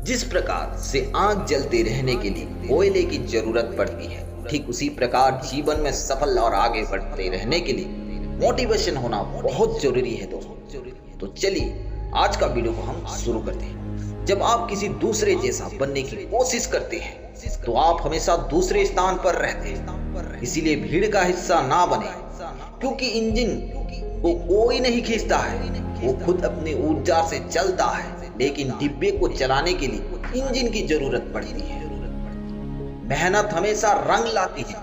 जिस प्रकार से आग जलते रहने के लिए कोयले की जरूरत पड़ती है, ठीक उसी प्रकार जीवन में सफल और आगे बढ़ते रहने के लिए मोटिवेशन होना बहुत जरूरी है दोस्तों। तो चलिए आज का वीडियो को हम शुरू करते हैं। जब आप किसी दूसरे जैसा बनने की कोशिश करते हैं तो आप हमेशा दूसरे स्थान पर रहते हैं। इसीलिए भीड़ का हिस्सा ना बने, क्योंकि इंजन को कोई नहीं खींचता है, वो खुद अपनी ऊर्जा से चलता है। लेकिन डिब्बे को चलाने के लिए इंजन की जरूरत पड़ती है। मेहनत हमेशा रंग लाती है,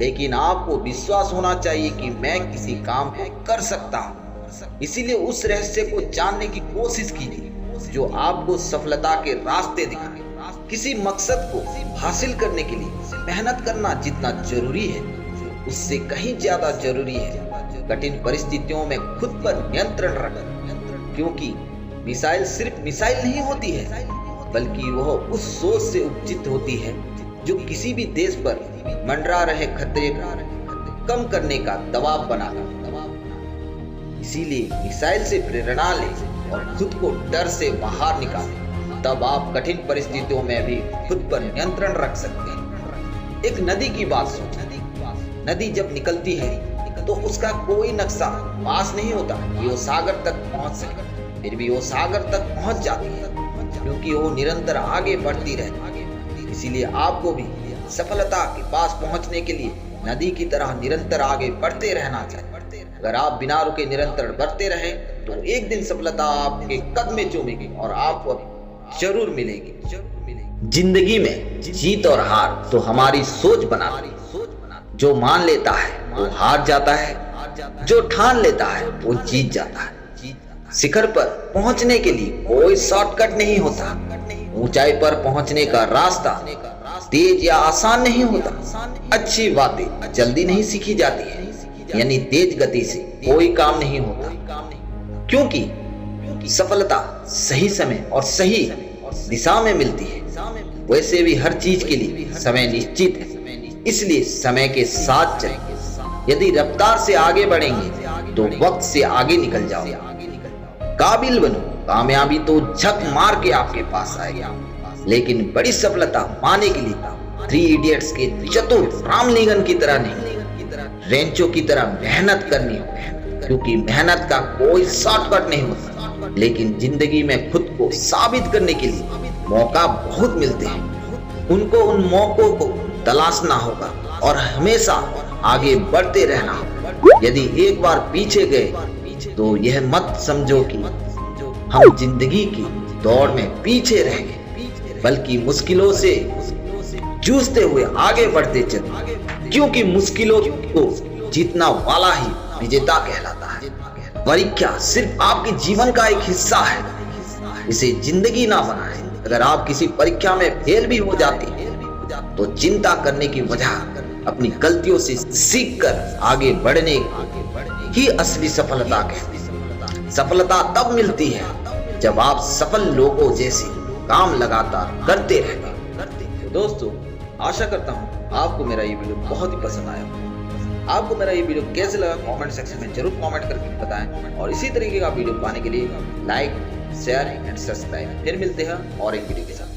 लेकिन आपको विश्वास होना चाहिए कि मैं किसी काम को कर सकता हूँ। इसीलिए उस रहस्य को जानने की कोशिश कीजिए जो आपको सफलता के रास्ते दिखाए। किसी मकसद को हासिल करने के लिए मेहनत करना जितना जरूरी है, उससे कहीं ज्यादा जरूरी है कठिन परिस्थितियों में खुद पर नियंत्रण रखना। क्योंकि मिसाइल सिर्फ मिसाइल नहीं होती है, बल्कि वह उस सोच से उपजित होती है जो किसी भी देश पर मंडरा रहे खतरे को कम करने का दबाव बनाता। इसीलिए मिसाइल से प्रेरणा लें और खुद को डर से बाहर निकालें, तब आप कठिन परिस्थितियों में भी खुद पर नियंत्रण रख सकते हैं। एक नदी की बात सोचें। नदी जब निकलती है तो उसका कोई नक्शा पास नहीं होता कि वो सागर तक पहुंच सके, फिर भी वो सागर तक पहुंच जाती है, क्योंकि वो निरंतर आगे बढ़ती रहती है। इसीलिए आपको भी सफलता के पास पहुंचने के लिए नदी की तरह निरंतर आगे बढ़ते रहना चाहिए। अगर आप बिना रुके निरंतर बढ़ते रहे तो एक दिन सफलता आपके कदम में चूमेगी और आपको जरूर मिलेगी। जिंदगी में जीत और हार तो हमारी सोच बनाती। जो मान लेता है वो हार जाता है, जो ठान लेता है वो जीत जाता है। शिखर पर पहुंचने के लिए कोई शॉर्टकट नहीं होता। ऊंचाई पर पहुंचने का रास्ता तेज या आसान नहीं होता। अच्छी बातें जल्दी नहीं सीखी जाती है, यानी तेज गति से कोई काम नहीं होता। क्योंकि सफलता सही समय और सही दिशा में मिलती है। वैसे भी हर चीज के लिए समय निश्चित है, इसलिए समय के साथ चलें। यदि रफ्तार से आगे बढ़ेंगे तो वक्त से आगे निकल जाओगे। काबिल बनो, कामयाबी तो झक मार के आपके पास आएगी। लेकिन बड़ी सफलता पाने के लिए 3 इडियट्स के चतुर रामलिंगन की तरह नहीं, रेंचो की तरह मेहनत करनी होगी। क्योंकि मेहनत का कोई शॉर्टकट नहीं होता, लेकिन जिंदगी में खुद को साबित करने के लिए मौका बहुत मिलते हैं। उनको उन मौकों को तलाशना होगा और हमेशा आगे बढ़ते रहना होगा। यदि एक बार पीछे गए तो यह मत समझो कि हम जिंदगी की दौड़ में पीछे रह गए, बल्कि मुश्किलों से जूझते हुए आगे बढ़ते चले। क्योंकि मुश्किलों को जीतना वाला ही विजेता कहलाता है। परीक्षा सिर्फ आपके जीवन का एक हिस्सा है, इसे जिंदगी ना बनाए। अगर आप किसी परीक्षा में फेल भी हो जाते हैं तो चिंता करने की वजह अपनी गलतियों से सीखकर आगे बढ़ने ही असली सफलता है। सफलता तब मिलती है जब आप सफल लोगों जैसे काम लगातार करते रहते। दोस्तों, आशा करता हूँ आपको मेरा ये वीडियो बहुत ही पसंद आया। आपको मेरा ये वीडियो कैसे लगा कमेंट सेक्शन में जरूर कमेंट करके बताएं, और इसी तरीके का वीडियो पाने के लिए लाइक, शेयर एंड सब्सक्राइब। फिर मिलते हैं और एक वीडियो के साथ।